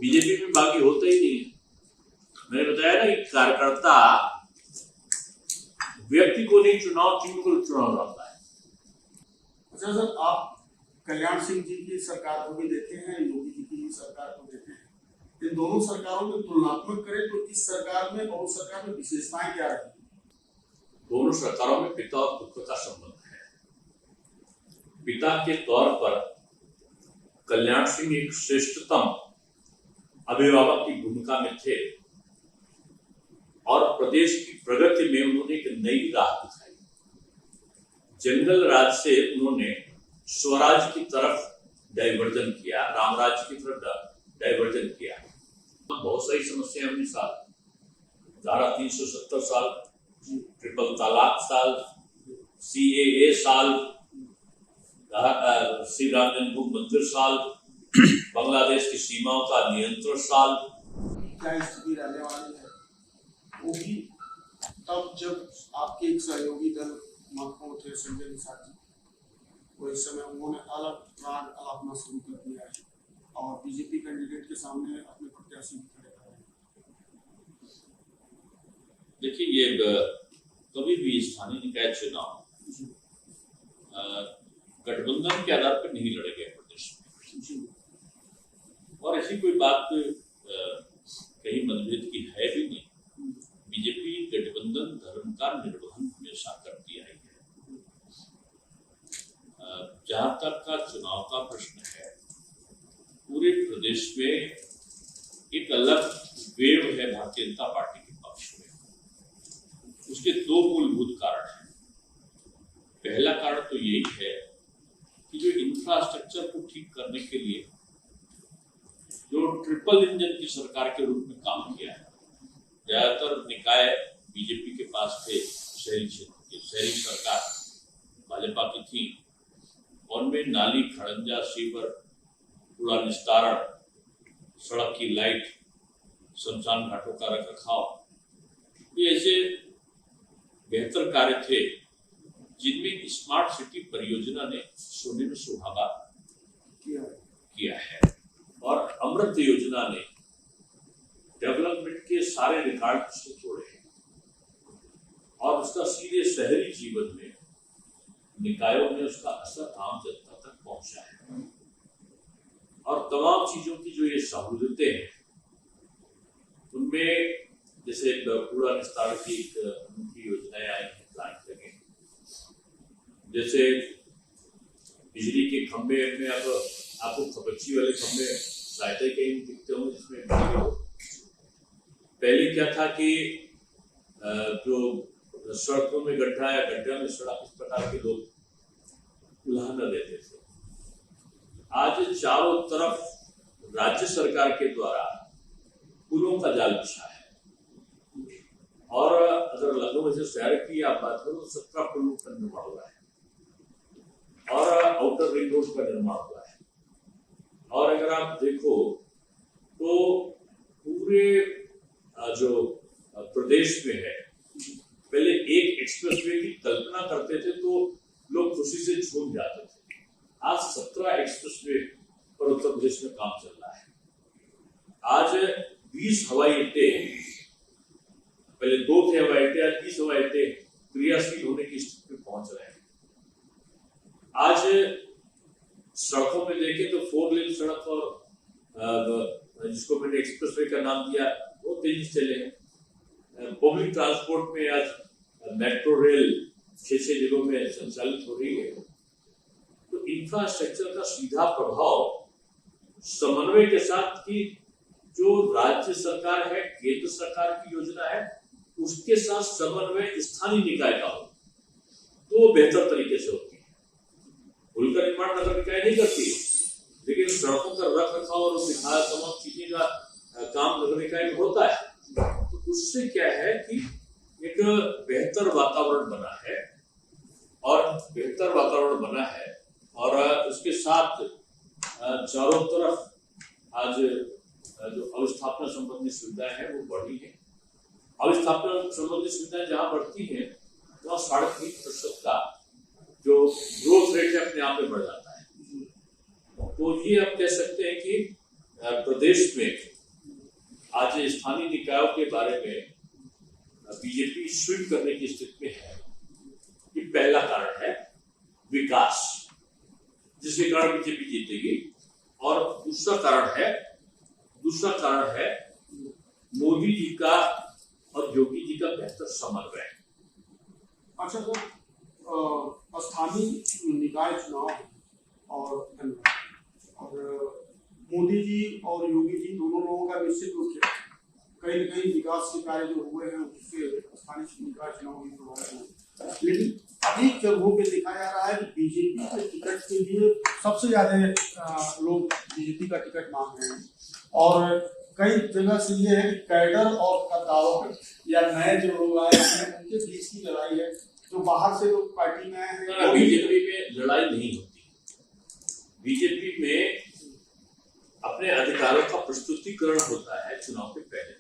BJP में बाकी होता ही नहीं है। मैंने बताया ना कि कार्यकर्ता व्यक्ति को नहीं चुनाव चिन्ह को चुनाव लड़ता है। अच्छा सर, आप कल्याण सिंह जी की सरकार को भी देते हैं, योगी जी की सरकार को देते हैं, इन दोनों सरकारों में तुलनात्मक करें तो इस सरकार में और उस सरकार में विशेषताएं क्या रही? दोनों सरकारों में पिता और पुत्र का संबंध है। पिता के तौर पर कल्याण सिंह एक श्रेष्ठतम अभिभावक की भूमिका में थे और प्रदेश की प्रगति में उन्होंने एक नई राह दिखाई। जंगल राज से उन्होंने स्वराज की तरफ डाइवर्जन किया, रामराज की तरफ डाइवर्जन किया। बहुत सारी समस्याएं हमने साल, धारा 370 साल, ट्रिपल तलाक साल, CAA साल, श्री राम जन्मभूमि मंदिर साल, बांग्लादेश की सीमाओं का नियंत्रण साल। क्या स्थिति रहने वाली है वो भी तब जब आपके एक सहयोगी दल महत्वपूर्ण थे संजय निषाद जी, वो इस समय उन्होंने अलग राग अलापना शुरू कर दिया है और बीजेपी कैंडिडेट के सामने अपने प्रत्याशी भी खड़े कर रहे हैं। देखिए, ये कभी भी स्थानीय निकाय चुनाव गठबंधन के आधार पर नहीं लड़े गए प्रदेश में, और ऐसी कोई बात कहीं मतभेद की है भी नहीं। बीजेपी गठबंधन धर्म का निर्वहन हमेशा करती आई है। जहां तक का चुनाव का प्रश्न है, पूरे प्रदेश में एक अलग वेव है भारतीय जनता पार्टी के पक्ष में। उसके दो मूलभूत कारण हैं। पहला कारण तो यही है कि जो इंफ्रास्ट्रक्चर को ठीक करने के लिए जो ट्रिपल इंजन की सरकार के रूप में काम किया है, ज्यादातर निकाय बीजेपी के पास थे, शहरी क्षेत्र के, शहरी सरकार भाजपा की थी, उनमें नाली, खड़ंजा, सीवर, कूड़ा निस्तारण, सड़क की लाइट, शमशान घाटों का रखरखाव, ये ऐसे बेहतर कार्य थे जिनमें स्मार्ट सिटी परियोजना ने सोने में सुहागा किया है। और अमृत योजना ने डेवलपमेंट के सारे रिकॉर्ड से जोड़े हैं और उसका सीधे शहरी जीवन में निकायों में उसका असर आम जनता तक पहुंचा है। और तमाम चीजों की जो ये सहूलियतें हैं, उनमें जैसे कूड़ा निस्तारण की अनूठी योजनाएं आई हैं, प्लांट लगे, जैसे बिजली के खंभे में अब आपको खपच्ची वाले खंभे सहायता कहीं दिखते होंगे जिसमें बिजली हो। पहले क्या था कि जो सड़कों में गड्ढा या गड्ढा में सड़क, इस प्रकार के लोग उल्हाना देते थे। आज चारों तरफ राज्य सरकार के द्वारा पुलों का जाल बिछा है और अगर लखनऊ जैसे शहर की आप बात करो तो 17 पुलों का निर्माण हुआ है और आउटर रिंग रोड का निर्माण हुआ है। और अगर आप देखो तो पूरे जो प्रदेश में है, पहले एक एक्सप्रेसवे की कल्पना करते थे तो लोग खुशी से झूम जाते थे। आज 17 एक्सप्रेसवे पर उत्तर प्रदेश में काम चल रहा है। आज 20 हवाई अड्डे, पहले 2 थे हवाई अड्डे, आज 20 हवाई अड्डे क्रियाशील होने की स्थिति में पहुंच रहे हैं। आज सड़कों में देखें तो 4 लेन सड़क और जिसको मैंने एक्सप्रेसवे का नाम दिया वो तेजी से चले हैं। पब्लिक ट्रांसपोर्ट में आज मेट्रो रेल 6 जिलों में संचालित हो रही है। तो इंफ्रास्ट्रक्चर का सीधा प्रभाव समन्वय के साथ कि जो राज्य सरकार है, केंद्र सरकार की योजना है, उसके साथ समन्वय स्थानीय निकाय का हो तो बेहतर तरीके से होती है। पुल का निर्माण नगर निकाय नहीं करती, लेकिन सड़कों का रख रखाव और तमाम चीजें का काम नगर निकाय में होता है। तो उससे क्या है कि एक बेहतर वातावरण बना है और उसके साथ चारों तरफ आज जो अवस्थापना संबंधी सुविधाएं हैं वो बढ़ी है। अवस्थापना संबंधी सुविधाएं जहां बढ़ती हैं वहां 3.5% का जो ग्रोथ रेट है अपने आप में बढ़ जाता है। तो ये आप कह सकते हैं कि प्रदेश में आज स्थानीय निकायों के बारे में बीजेपी स्विंग करने की स्थिति में है। ये पहला कारण है विकास, जिसके कारण बीजेपी जीतेगी। और दूसरा कारण है मोदी जी का और योगी जी का बेहतर समन्वय। अच्छा सर, स्थानीय निकाय चुनाव और मोदी जी और योगी जी दोनों लोगों का निश्चित रूप से कहीं न कहीं विकास के कार्य जो हुए हैं उससे स्थानीय निकाय चुनाव भी प्रभावित हुए। लेकिन अनेक जगहों पे देखा जा रहा है कि बीजेपी के टिकट के लिए सबसे ज्यादा लोग बीजेपी का टिकट मांग रहे हैं, और कई जगह से ये है कि कैडर और कद्दावर या नए जो लोग आए हैं उनके बीच की लड़ाई है। जो बाहर से लोग पार्टी में आए हैं, बीजेपी में लड़ाई नहीं होती। बीजेपी में अपने अधिकारों का प्रस्तुतिकरण होता है चुनाव के पहले,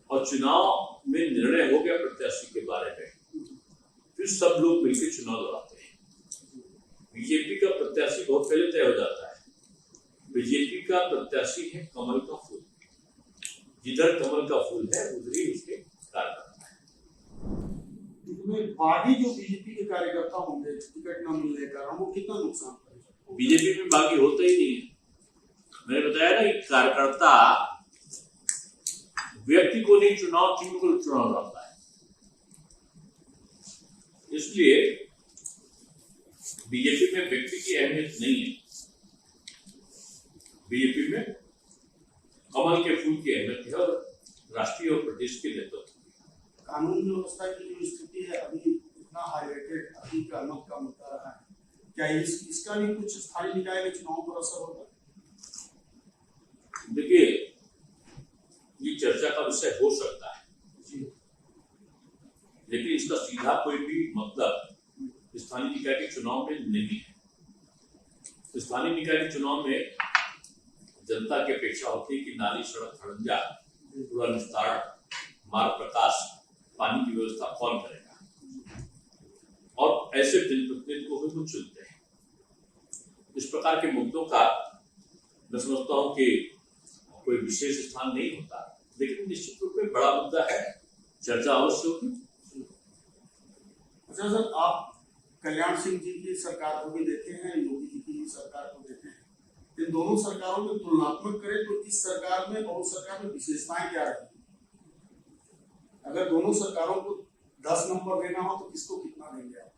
और चुनाव में निर्णय हो गया प्रत्याशी के बारे में, फिर सब लोग मिलकर चुनाव लड़ाते हैं। बीजेपी का प्रत्याशी बहुत पहले तय हो जाता है। बीजेपी का प्रत्याशी है कमल का फूल, जिधर कमल का फूल है उधर ही उसके कार्यकर्ता है। इसमें बागी जो बीजेपी के कार्यकर्ता होंगे टिकट न मिलने का वो कितना नुकसान करेगा? बीजेपी में बागी होता ही नहीं है। मैंने बताया ना कि कार्यकर्ता व्यक्ति को नहीं, चुनाव चिन्ह को चुनाव लड़ता है। इसलिए बीजेपी में व्यक्ति की अहमियत नहीं है। बीजेपी में कमल के फूल की अहमियत है और राष्ट्रीय और प्रदेश के नेतृत्व। कानून व्यवस्था की जो स्थिति है अभी इतना हाईलाइटेड, अभी का मुद्दा रहा है, क्या इसका भी कुछ स्थानीय निकाय के चुनाव पर असर होगा? देखिए, ये चर्चा का विषय हो सकता है जी, लेकिन इसका सीधा कोई भी मतलब स्थानीय निकाय के चुनाव में नहीं है। स्थानीय निकाय के चुनाव में जनता की अपेक्षा होती है कि नाली, सड़क, खड़ंजा, पूरा विस्तार, मार्ग, प्रकाश, पानी की व्यवस्था कौन करेगा, और ऐसे जनप्रतिनिधि को भी चुनते हैं। इस प्रकार के मुद्दों का मैं समझता हूं कि कोई विशेष स्थान नहीं होता, लेकिन निश्चित रूप में बड़ा मुद्दा है, चर्चा अवश्य होगी। अच्छा सर, आप कल्याण सिंह जी की सरकार को भी देखे हैं, योगी जी की सरकार को देखे हैं, इन दोनों सरकारों में तुलनात्मक करें तो इस सरकार में और उस सरकार में विशेषताएं क्या रही? अगर दोनों सरकारों को 10 नंबर देना हो तो किसको कितना देंगे आप?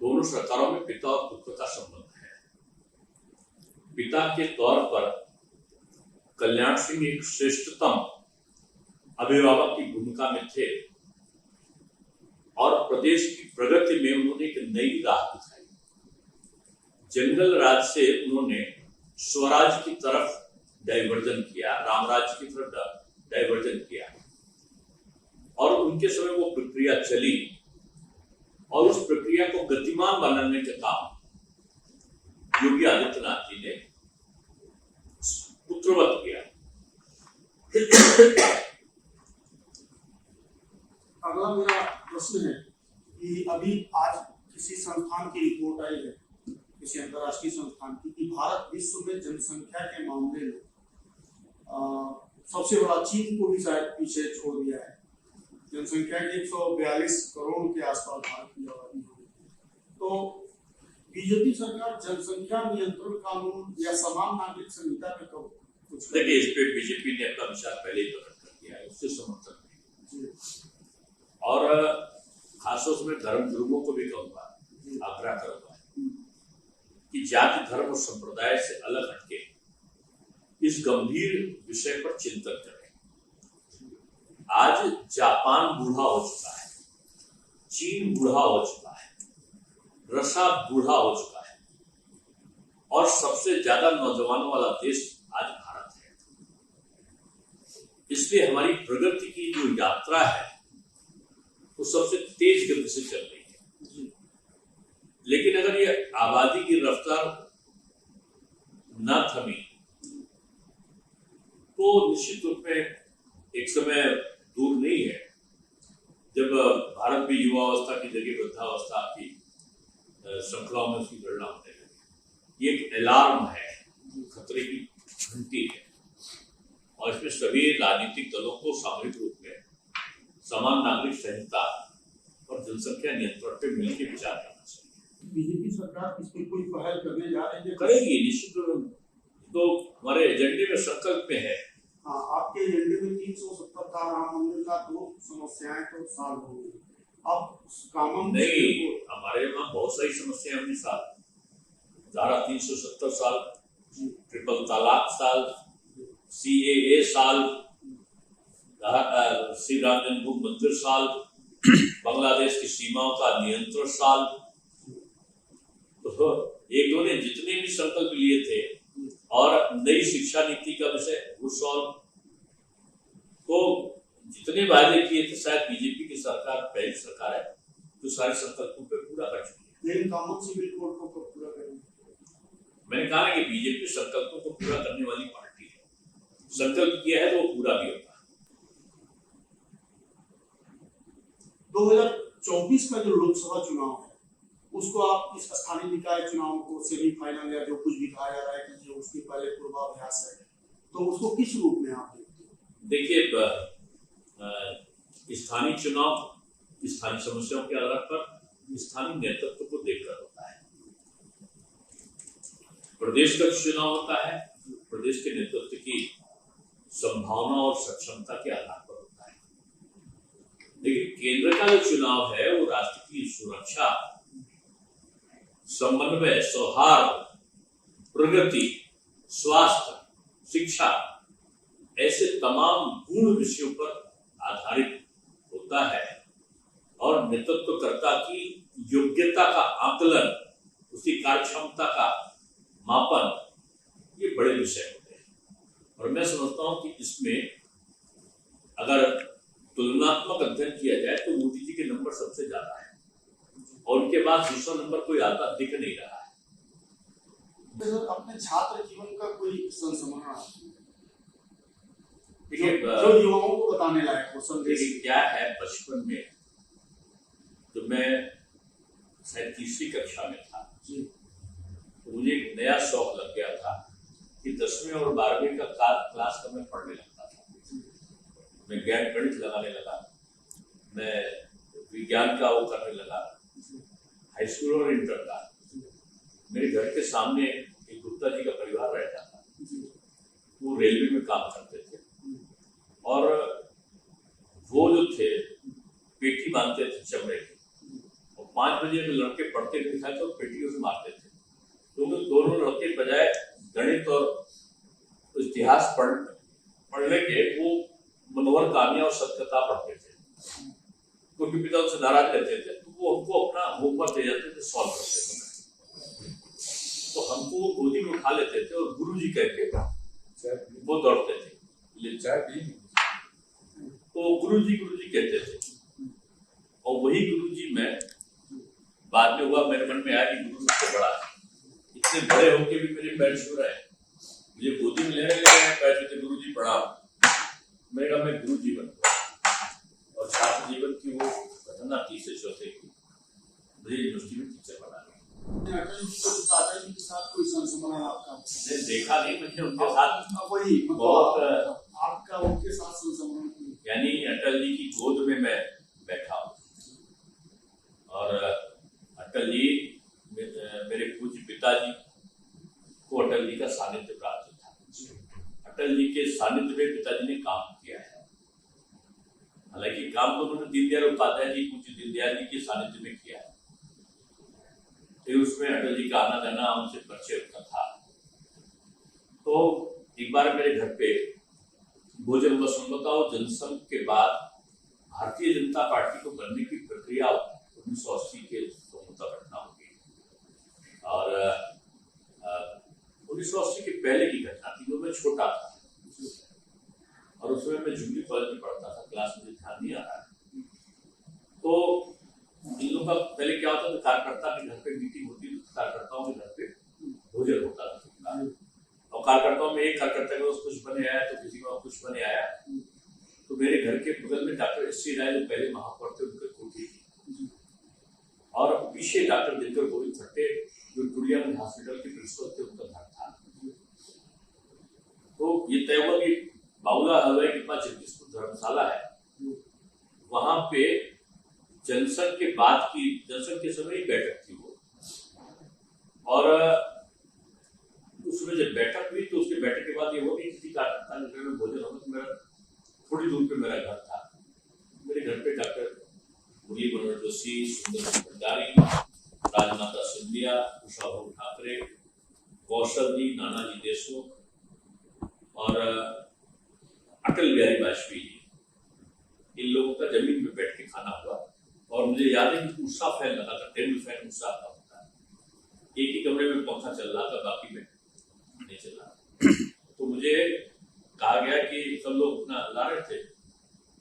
दोनों सरकारों में पिता और पुत्र का संबंध है। पिता के तौर पर कल्याण सिंह एक श्रेष्ठतम अभिभावक की भूमिका में थे और प्रदेश की प्रगति में उन्होंने एक नई राह दिखाई। जंगल राज से उन्होंने स्वराज की तरफ डाइवर्जन किया, रामराज की तरफ डाइवर्जन किया, और उनके समय वो प्रक्रिया चली और उस प्रक्रिया को गतिमान बनाने का काम योगी आदित्यनाथ जी ने पुत्रवत किया। अगला मेरा प्रश्न है कि अभी आज किसी संस्थान की रिपोर्ट आई है, किसी अंतरराष्ट्रीय संस्थान की, कि भारत विश्व में जनसंख्या के मामले में सबसे बड़ा चीन को भी शायद पीछे छोड़ दिया है। जनसंख्या के 142 करोड़ के आसपास भारत की आबादी होगी। तो बीजेपी सरकार जनसंख्या नियंत्रण कानून या समान नागरिक संहिता पे कब कुछ? देखिए, इस पे बीजेपी ने अपना विचार पहले ही प्रकट कर दिया है, उससे समर्थन नहीं। और खासतौर से धर्म गुरुओं को भी कहूंगा, आग्रह करूंगा कि जाति, धर्म और संप्रदाय से अलग हटके इस गंभीर विषय पर चिंतन करें। आज जापान बूढ़ा हो चुका है, चीन बूढ़ा हो चुका है, रशिया बूढ़ा हो चुका है, और सबसे ज्यादा नौजवानों वाला देश आज भारत है। इसलिए हमारी प्रगति की जो यात्रा है वो सबसे तेज गति से चल रही है। लेकिन अगर ये आबादी की रफ्तार न थमी तो निश्चित रूप में एक समय दूर नहीं है जब भारत भी युवावस्था की जगह वृद्धावस्था की श्रृंखलाओं में उसकी गणना होने लगी। ये एक अलार्म है, खतरे की घंटी है। और इसमें सभी राजनीतिक दलों को सामूहिक रूप में समान नागरिक संहिता और जनसंख्या नियंत्रण पे मिलकर विचार करना चाहिए। बीजेपी सरकार इस पर कोई पहल करने जा रही है? करेगी निश्चित रूप से, तो हमारे एजेंडे में संकल्प में है। हाँ, आपके एजेंडे में 370 का राम मंदिर का 2 समस्याएं तो साल हो गई। अब कानून नहीं, हमारे वहाँ बहुत सारी समस्याएं अपने साथ, धारा 370 साल, ट्रिपल तलाक साल, CAA साल, श्री राम जन्मभूमि मंदिर साल, बांग्लादेश की सीमाओं का नियंत्रण साल। तो एक दो ने जितने भी संकल्प लिए थे और नई शिक्षा नीति का विषय वो सॉल्व, तो जितने वायदे किए थे शायद बीजेपी की सरकार पहली सरकार है जो सारे संकल्पों पे पूरा कर चुकी है। लेकिन कॉमन सिविल कोड को पूरा करेंगे। मैंने कहा कि बीजेपी संकल्पों को पूरा करने वाली पार्टी है, संकल्प किया है तो वो पूरा भी होता है। 2024 का जो लोकसभा चुनाव है उसको आप इस स्थानीय निकाय चुनाव को सेमीफाइनल या जो कुछ भी कहा जा रहा है कि जो उसके पहले पूर्वाभ्यास है, तो उसको किस रूप में आप देखते हैं? देखिए, स्थानीय चुनाव स्थानीय समस्याओं के आधार पर स्थानीय नेतृत्व को देखकर होता है। प्रदेश का चुनाव होता है प्रदेश के नेतृत्व की संभावना और सक्षमता के आधार पर होता है। लेकिन केंद्र का जो चुनाव है वो राष्ट्र की सुरक्षा, समन्वय, सौहार्द, प्रगति, स्वास्थ्य, शिक्षा ऐसे तमाम गुण विषयों पर आधारित होता है और नेतृत्वकर्ता की योग्यता का आकलन, उसकी कार्यक्षमता का मापन, ये बड़े विषय होते हैं। और मैं समझता हूं कि इसमें अगर तुलनात्मक अध्ययन किया जाए तो मोदी जी के नंबर सबसे ज्यादा है और उनके बाद दूसरा नंबर कोई आता दिख नहीं रहा है। अपने छात्र जीवन का कोई संस्मरण देखिए, जो युवाओं को बताने लायक हो संदेश क्या है, बचपन में जब मैं शायद 3वीं कक्षा में था तो मुझे एक नया शौक लग गया था कि 10वीं और 12वीं का क्लास का मैं पढ़ने लगता था। मैं गणित लगाने लगा, मैं विज्ञान का वो करने लगा, हाई स्कूल और इंटर का। मेरे घर के सामने एक गुप्ता जी का परिवार रहता था, वो रेलवे में काम करते थे और वो जो थे पेटी बांधते थे चमड़े की, और 5 बजे में लड़के पढ़ते दिखाए तो पेटियों से मारते थे। तो दोनों लड़के बजाय गणित और इतिहास पढ़ने के वो मनोहर कहानियां और सत्यता पढ़ते थे, क्योंकि पिता उनसे नाराज रहते थे तो वो हमको अपना होमवर्क दे जाते थे, सॉल्व करते थे। तो हमको वो गोदी में उठा लेते थे और गुरुजी कहते वो दौड़ते थे, तो गुरुजी कहते थे। और वही गुरुजी मैं बाद में हुआ, मेरे मन में आया कि गुरु सबसे बड़ा है, इतने बड़े होके भी मेरे पैर छू रहे हैं, मुझे गोदी में लेने पैर छूते, गुरुजी प्रणाम। मैंने कहा मैं गुरुजी बन गया और छात्र जीवन की वो घटना 3 से 4 की मुझे यूनिवर्सिटी में टीचर बना लिया। अटल जी के साथ कोई संस्मरण आपका? देखा नहीं मैंने उनके साथ, वही बहुत आपका उनके साथ संस्मरण, यानी अटल जी की गोद में मैं बैठा हूँ और अटल जी मेरे पूज्य पिताजी को अटल जी का सानिध्य प्राप्त था। अटल जी के सानिध्य में पिताजी ने काम किया है, हालांकि काम तो उन्होंने दीनदयाल उपाध्याय जी, पूज्य दीनदयाल जी के सानिध्य में किया है, तो उसमें अटल जी का आना जाना उनसे परिचय होता था। तो एक बार मेरे घर पे भोजन बसंत और जनसंघ के बाद भारतीय जनता पार्टी को बनने की प्रक्रिया 1980 के घटना होगी और 1980 के पहले की घटना थी, जो मैं छोटा था और उसमें मैं जूनियर कॉलेज में पढ़ता था, क्लास मुझे ध्यान नहीं आ रहा है। तो इन लोगों का पहले क्या होता था, कार्यकर्ता के घर पे मीटिंग होती थी, कार्यकर्ताओं के घर पे भोजन होता था और कार्यकर्ताओं में एक कार्यकर्ता का कुछ बने आया तो किसी का कुछ बने आया। तो मेरे घर के बगल में डॉक्टर S.C. राय जो पहले महापौर थे उनकी कोठी थी और पीछे डॉक्टर दिनकर गोविंद फट्टे जो टुड़ियागंज हॉस्पिटल के प्रिंसिपल थे, उनका घर था। तो ये तय हुआ कि बाबूलाल हलवाई के पास जगदीशपुर धर्मशाला है, वहां पे जनसंघ के समय ही बैठक थी वो, और उसमें जब बैठक हुई तो उसके बैठक के बाद ये हुआ कि किसी कार्यकर्ता के घर में भोजन होगा, तो मेरा थोड़ी दूर पे मेरा घर था, मेरे घर पे डॉक्टर मुरली मनोहर जोशी, सुंदर भंडारी, राजमाता सिंधिया, उषा बाबू ठाकरे, कौशल जी, नानाजी देशमुख और अटल बिहारी वाजपेयी जी, इन लोगों का जमीन में बैठ के खाना हुआ। और मुझे याद है कि उषा फैन लगा था, टेबल फैन उषा का होता है, एक ही कमरे में पंखा चल रहा था, बाकी में नहीं चल रहा। तो मुझे कहा गया कि सब लोग अपना ला रहे थे,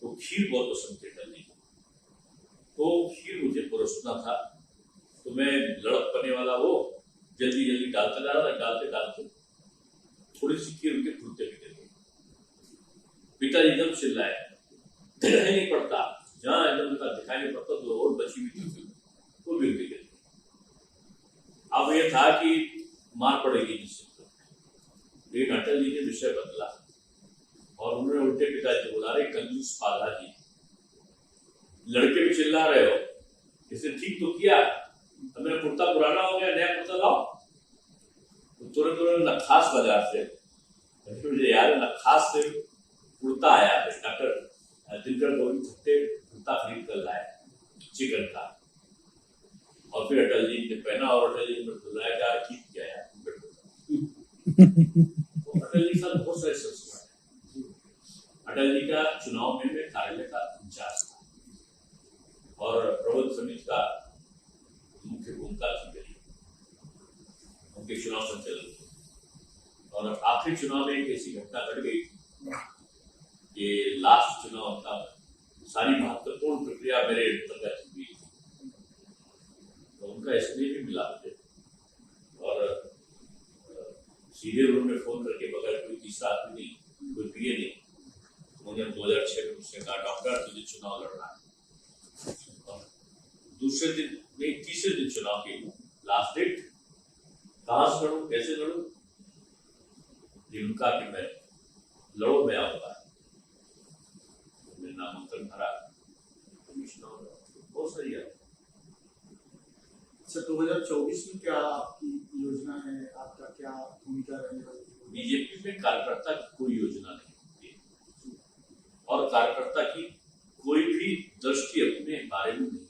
तो खीर बहुत पसंद थे करने की, तो खीर मुझे परोसना था, तो मैं लड़क पने वाला वो जल्दी जल्दी डालते जा रहा था, डालते डालते थोड़ी सी खीर उनके फूलते भी गई। पिताजी एकदम चिल्लाए, दिखाई नहीं पड़ता, जहाँ एकदम दिखाई नहीं पड़ता तो और बची हुई थी वो भी गई। अब ये था कि मार पड़ेगी जिससे, लेकिन अटल जी ने विषय बदला और उन्होंने उल्टे पिताजी को बुला रहे, कंजूस पाला जी, लड़के भी चिल्ला रहे हो, इसे ठीक तो किया, अब मेरा कुर्ता पुराना हो गया, नया कुर्ता लाओ। तो तुरंत तुरंत नखास बाजार से, मुझे याद है नखास से कुर्ता आया, डॉक्टर दिनकर गोविंद खट्टे कुर्ता खरीद कर लाए चिकन का, और फिर अटल जी ने पहना और अटल जी ने बुलाया क्या ठीक किया यार। तो अटल जी के साथ बहुत सारे संस्कार है। अटल जी का चुनाव में मैं कार्यालय का इंचार्ज था और प्रबंध समिति का मुख्य भूमिका थी मेरी उनके चुनाव संचालन में। और आखिरी चुनाव में एक ऐसी घटना घट गई, ये लास्ट चुनाव था, सारी महत्वपूर्ण प्रक्रिया मेरे अंतर्गत हुई, तो उनका इसलिए भी मिला मुझे, और सीधे उन्होंने फोन करके, बगैर कोई तीसरा आदमी नहीं, कोई पीए नहीं, उन्होंने 2006 में मुझसे कहा, डॉक्टर तुझे चुनाव लड़ना है। और दूसरे दिन नहीं, तीसरे दिन चुनाव की लास्ट डेट, कहाँ से लड़ूं, कैसे लड़ूं, उनका कि मैं लड़ो, मैं आऊंगा। मेरा नामांकन भरा, कमिश्नर बहुत सारी है। अच्छा, 2024 में क्या आपकी योजना है, आपका क्या भूमिका रहने वाली है? बीजेपी में कार्यकर्ता की कोई योजना नहीं होती है और कार्यकर्ता की कोई भी दृष्टि अपने बारे में नहीं